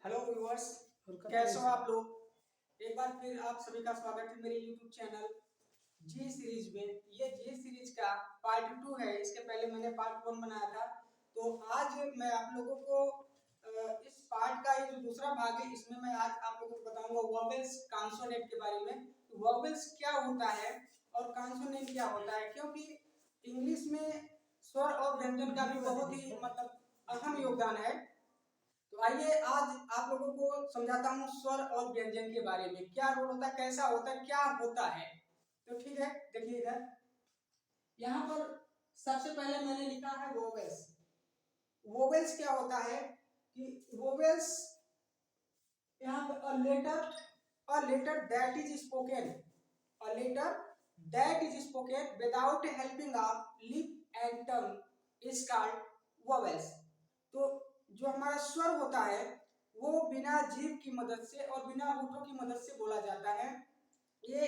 Hello viewers, कैसे हो आप लोग। एक बार फिर आप सभी का स्वागत है मेरे यूट्यूब चैनल जी सीरीज में। ये जी सीरीज का पार्ट 2 है। इसके पहले मैंने पार्ट 1 बनाया था। तो आज मैं आप लोगों को इस पार्ट का ये जो दूसरा भाग है, इसमें मैं आज आप लोगों को बताऊंगा वोवेल्स कॉन्सोनेंट के बारे में। वोवेल्स क्या होता है और कॉन्सोनेंट क्या होता है, क्योंकि इंग्लिश में स्वर और व्यंजन का भी बहुत ही अहम योगदान है। तो आइए आज आप लोगों को समझाता हूँ स्वर और व्यंजन के बारे में, क्या रोल होता है, कैसा होता है, क्या होता है। तो ठीक है, देखिए इधर यहाँ पर सबसे पहले मैंने लिखा है वोवेल्स। वोवेल्स क्या होता है कि वोवेल्स यहाँ पर a letter that is spoken, a letter that is spoken without helping of lip and tongue is called vowels. तो जो हमारा स्वर होता है वो बिना जीभ की मदद से और बिना होठों की मदद से बोला जाता है। ये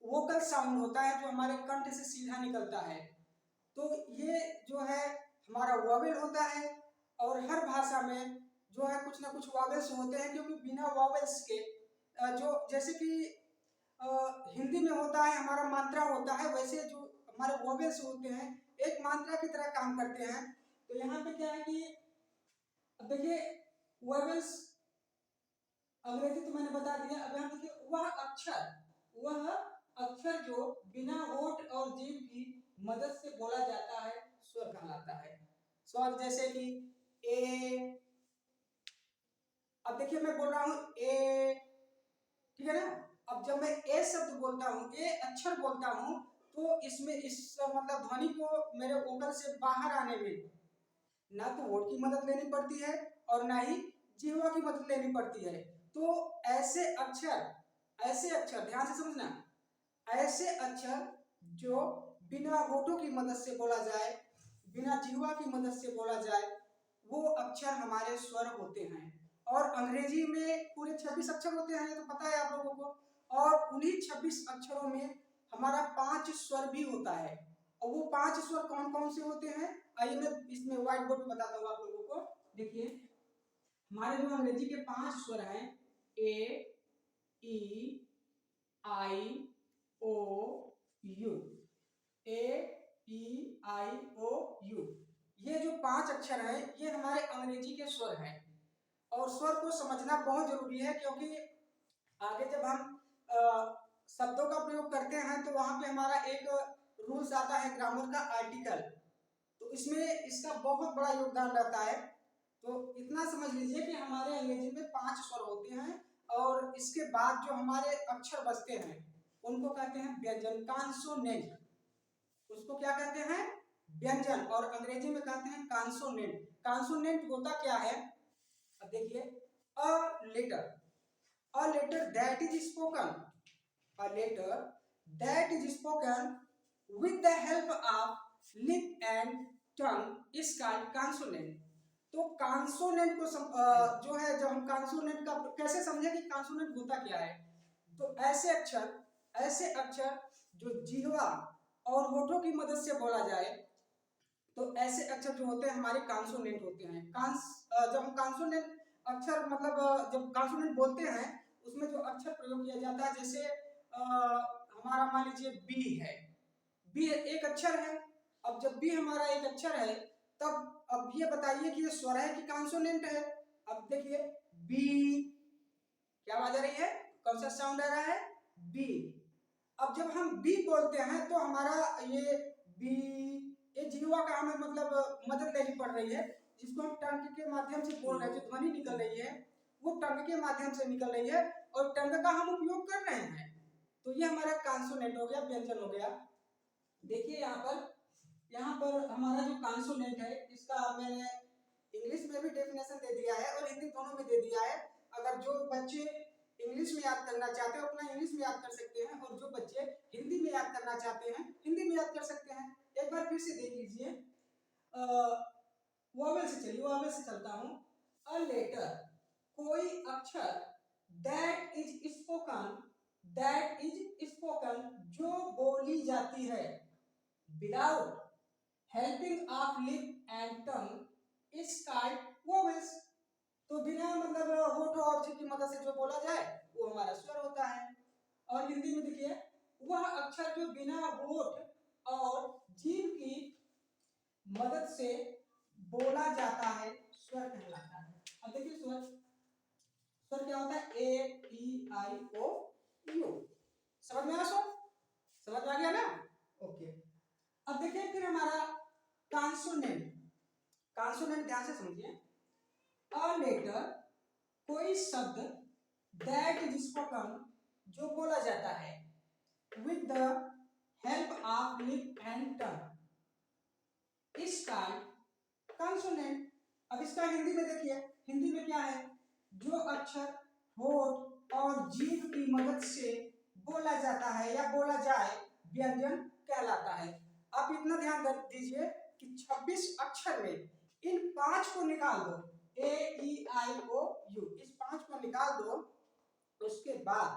वोकल साउंड होता है जो हमारे कंठ से सीधा निकलता है। तो ये जो है हमारा वोवेल होता है। और हर भाषा में जो है कुछ ना कुछ वोवेल्स होते हैं, क्योंकि बिना वोवेल्स के जो जैसे कि हिंदी में होता है हमारा मात्रा होता है, वैसे जो हमारे वोवेल्स होते हैं एक मात्रा की तरह काम करते हैं। तो यहाँ पे क्या है कि अब देखिए वोवेल्स अंग्रेजी तो मैंने बता दिया। अब यहाँ देखिए वह अक्षर जो बिना होठ और जीभ की मदद से बोला जाता है स्वर कहलाता है। स्वर जैसे कि ए, अब देखिए मैं बोल रहा हूं ए, ठीक है ना। अब जब मैं ए शब्द बोलता हूं, ए अक्षर बोलता हूं, तो इसमें इस मतलब ध्वनि को मेरे वोकल से बाहर आने में ना तो होठ की मदद लेनी पड़ती है और ना ही जिह्वा की मदद लेनी पड़ती है। तो ऐसे अक्षर ध्यान से समझना, ऐसे अक्षर जो बिना होठों की मदद से बोला जाए, बिना जिह्वा की मदद से बोला जाए, वो अक्षर हमारे स्वर होते हैं। और अंग्रेजी में पूरे 26 अक्षर होते हैं, तो पता है आप लोगों को। और उन्हीं 26 अक्षरों में हमारा 5 स्वर भी होता है। और वो 5 स्वर कौन कौन से होते हैं, आइए मैं इसमें व्हाइट बोर्ड पे बताता हूँ आप लोगों को। देखिए हमारे जो अंग्रेजी के 5 स्वर हैं, ए, ई, आई, ओ, you, A, E, I, O, you, ये जो 5 अक्षर हैं ये हमारे अंग्रेजी के स्वर हैं। और स्वर को समझना बहुत जरूरी है, क्योंकि आगे जब हम शब्दों का प्रयोग करते हैं तो वहां पे हमारा एक रूल्स आता है ग्रामर का, आर्टिकल। तो इसमें इसका बहुत बड़ा योगदान रहता है। तो इतना समझ लीजिए कि हमारे अंग्रेजी में 5 स्वर होते हैं और इसके बाद जो हमारे अक्षर बचते हैं उनको कहते हैं व्यंजन, कॉन्सोनेंट। उसको क्या कहते हैं, व्यंजन, और अंग्रेजी में कहते हैं कॉन्सोनेंट। कॉन्सोनेंट होता क्या है, अब देखिए a letter that is spoken, a letter that is spoken with the help of lip and tongue is called consonant. तो कॉन्सोनेंट को जो है, जब हम कॉन्सोनेंट का कैसे समझे कि कॉन्सोनेंट होता क्या है, तो ऐसे अक्षर जो जिह्वा और होठों की मदद से बोला जाए, तो ऐसे अक्षर जो होते हैं हमारे कॉन्सोनेंट होते हैं। जब हम कॉन्सोनेंट अक्षर मतलब जब कॉन्सोनेंट बोलते हैं उसमें जो अक्षर प्रयोग किया जाता है, जैसे हमारा मान लीजिए बी है, बी एक अक्षर है। अब जब बी हमारा एक अक्षर है, तब अब ये बताइए कि ये स्वर है कि कॉन्सोनेंट है। अब देखिए बी, क्या आवाज आ रही है, कौन सा साउंड आ रहा है, बी। अब जब हम बी बोलते हैं तो हमारा ये बी, ये जिह्वा का हमें मतलब मदद लेनी पड़ रही है, जिसको हम टंग के माध्यम से बोल रहे हैं। जो ध्वनि निकल रही है वो टंग के माध्यम से निकल रही है और टंग का हम उपयोग कर रहे हैं। तो ये हमारा कॉन्सोनेंट हो गया, व्यंजन हो गया। देखिए यहाँ पर हमारा जो कॉन्सोनेंट है इसका मैंने इंग्लिश में भी डेफिनेशन दे दिया है और हिंदी दोनों में दे दिया है। अगर जो बच्चे इंग्लिश में याद करना चाहते हैं अपना इंग्लिश में याद कर सकते हैं, और जो बच्चे हिंदी में याद करना चाहते हैं हिंदी में याद कर सकते हैं। एक बार फिर से देख लीजिए, वोवेल से चलिए, वोवेल से चलता हूं। अ लेटर, कोई अक्षर, दैट इज स्पोकन जो बोली जाती है, without helping of lip and tongue is called vowels. तो बिना मतलब होठ और जीभ की मदद से जो बोला जाए वो हमारा स्वर होता है। और हिंदी में देखिए वह अक्षर जो बिना होठ और जीभ की मदद से बोला जाता है स्वर कहलाता है। अब देखिए स्वर, स्वर क्या होता है? ए ई आई ओ यू। समझ में आया स्वर? समझ में आ गया ना? ओके। अब देखिए फिर हमारा कॉन्सोनेंट। कॉन्सोनेंट ध्यान से समझिए। अ लेटर, कोई शब्द, दैट इज स्पोकन, जो बोला जाता है, with the help of lip and tongue, is called consonant. अब इसका हिंदी में देखिए, हिंदी में क्या है? जो अक्षर होठ और जीभ की मदद से बोला जाता है या बोला जाए व्यंजन कहलाता है। आप इतना ध्यान दीजिए कि 26 अक्षर में इन 5 को निकाल दो, ए ई आई ओ यू, इस 5 को निकाल दो, उसके बाद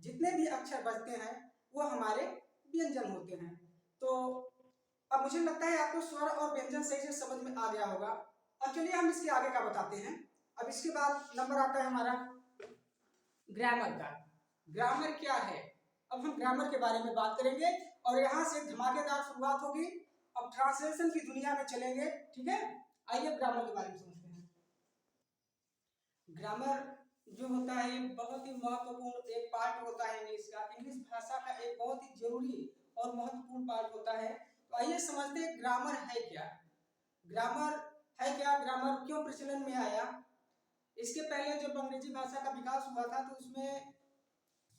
जितने भी अक्षर बचते हैं वो हमारे व्यंजन होते हैं। तो अब मुझे लगता है आपको स्वर और व्यंजन सही से समझ में आ गया होगा। अब चलिए हम इसके आगे का बताते हैं। अब इसके बाद नंबर आता है हमारा ग्रामर का। ग्रामर क्या है? अब हम ग्रामर के बारे में बात करेंगे और यहाँ से धमाकेदार शुरुआत होगी। अब ट्रांसलेशन की दुनिया में चलेंगे, ठीक है? आइए ग्रामर के बारे में समझते हैं। ग्रामर जो होता है बहुत ही महत्वपूर्ण एक पार्ट होता है इंग्लिश का। इंग्लिश भाषा का एक बहुत ही जरूरी और महत्वपूर्ण पार्ट होता है। तो आइए समझते हैं ग्रामर है क्या। ग्रामर है क्या, ग्रामर क्यों प्रचलन में आया? इसके पहले जब अंग्रेजी भाषा का विकास हुआ था तो उसमें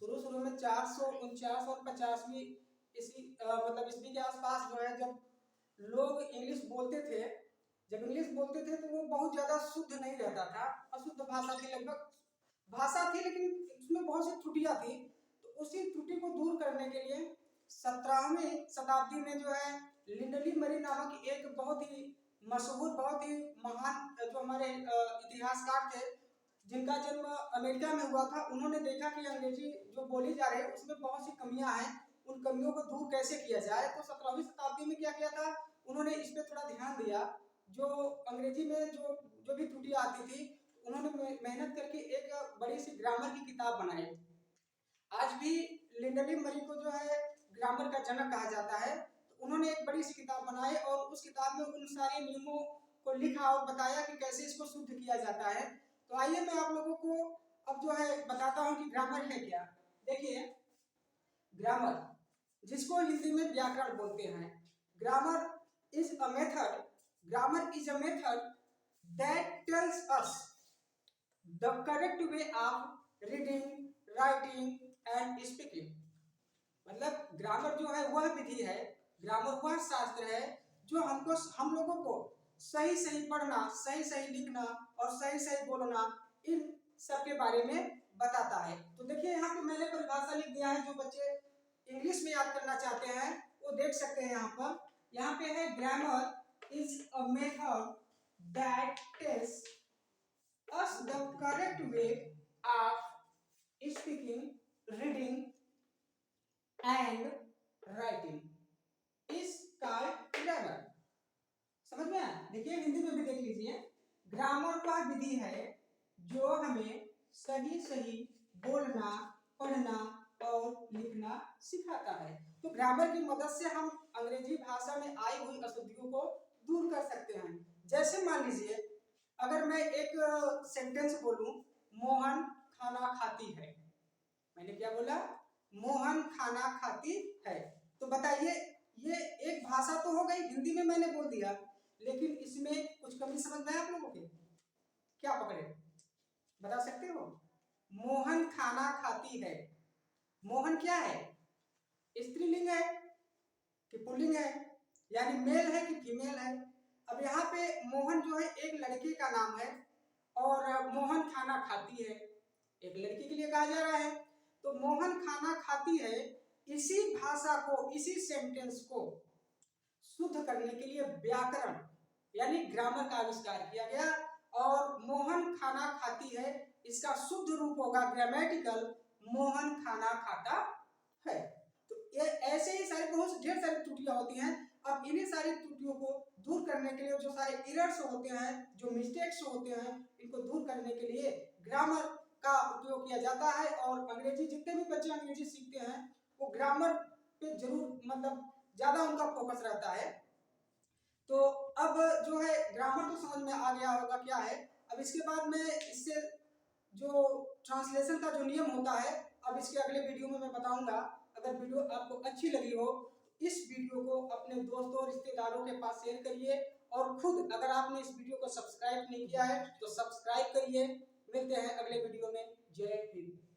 शुरू में 449 और 50वीं मतलब ईस्वी के आसपास जो है, जब लोग इंग्लिश बोलते थे, जब इंग्लिश बोलते थे तो वो बहुत ज्यादा शुद्ध नहीं रहता था, अशुद्ध भाषा थी, लगभग भाषा थी लेकिन उसमें बहुत सी त्रुटियां थी। तो उसी त्रुटि को दूर करने के लिए 17वीं शताब्दी में जो है लिंडली मरी नामक एक बहुत ही मशहूर, बहुत ही महान जो हमारे इतिहासकार थे, जिनका जन्म अमेरिका में हुआ था, उन्होंने देखा कि अंग्रेजी जो बोली जा रही है उसमें बहुत सी कमियां हैं, उन कमियों को दूर कैसे किया जाए। तो 17वीं शताब्दी में क्या किया था, उन्होंने इस पे थोड़ा ध्यान दिया। जो अंग्रेजी में जो जो भी त्रुटियां आती थी, उन्होंने मेहनत करके एक बड़ी सी ग्रामर की किताब बनाई। आज भी लिंडली मरी को जो है ग्रामर का जनक कहा जाता है। तो उन्होंने एक बड़ी सी किताब बनाई और उस किताब में उन सारे नियमों को लिखा और बताया कि कैसे इसको शुद्ध किया जाता है। तो आइए मैं आप लोगों को अब जो है बताता हूं कि ग्रामर है क्या। देखिए ग्रामर, जिसको हिंदी में व्याकरण बोलते हैं, grammar is a method, grammar is a method that tells us the correct way of reading, writing and speaking. मतलब ग्रामर जो है वह विधि है, ग्रामर वह शास्त्र है जो हम लोगों को सही सही पढ़ना, सही सही लिखना और सही सही बोलना, इन सब के बारे में बताता है। तो देखिए यहाँ पे मैंने परिभाषा लिख दिया है, जो बच्चे इंग्लिश में याद करना चाहते हैं वो देख सकते हैं। यहाँ पे है grammar is a method that tells us the correct way of speaking, reading and writing is called grammar। समझ में आया? देखिए हिंदी में भी देख लीजिए, ग्रामर वह विधि है जो हमें सही सही बोलना, पढ़ना और लिखना सिखाता है। तो ग्रामर की मदद से हम अंग्रेजी भाषा में आई हुई अशुद्धियों को दूर कर सकते हैं। जैसे मान लीजिए अगर मैं एक सेंटेंस बोलूं, मोहन खाना खाती है, मैंने क्या बोला? मोहन खाना खाती है। तो बताइए ये एक भाषा तो हो गई, हिंदी में मैंने बोल दिया, लेकिन इसमें कुछ कमी समझ में आप लोगों के? क्या पकड़े, बता सकते हो? मोहन खाना खाती है, मोहन क्या है? स्त्रीलिंग है कि पुल्लिंग है, यानी मेल है कि फीमेल है? अब यहाँ पे मोहन जो है एक लड़के का नाम है और मोहन खाना खाती है एक लड़की के लिए कहा जा रहा है। तो मोहन खाना खाती है, इसी भाषा को, इसी सेंटेंस को शुद्ध करने के लिए व्याकरण यानी ग्रामर का आविष्कार किया गया और मोहन खाना खाती है इसका शुद्ध रूप होगा ग्रामेटिकल, मोहन खाना खाता है। तो ये ऐसे ही सारी बहुत ढेर सारी त्रुटियां होती हैं। अब इन्हीं सारी त्रुटियों को दूर करने के लिए जो सारे एरर्स होते हैं, जो मिस्टेक्स होते हैं, इनको दूर करने के लिए ग्रामर का उपयोग किया जाता है। और अंग्रेजी, जितने भी बच्चे अंग्रेजी सीखते हैं वो ग्रामर पे जरूर मतलब ज्यादा उनका फोकस रहता है। तो अब जो है ग्रामर तो समझ में आ गया होगा क्या है। अब इसके बाद में इससे जो ट्रांसलेशन का जो नियम होता है, अब इसके अगले वीडियो में मैं बताऊंगा। अगर वीडियो आपको अच्छी लगी हो इस वीडियो को अपने दोस्तों रिश्तेदारों के पास शेयर करिए, और खुद अगर आपने इस वीडियो को सब्सक्राइब नहीं किया है तो सब्सक्राइब करिए। मिलते हैं अगले वीडियो में। जय हिंद।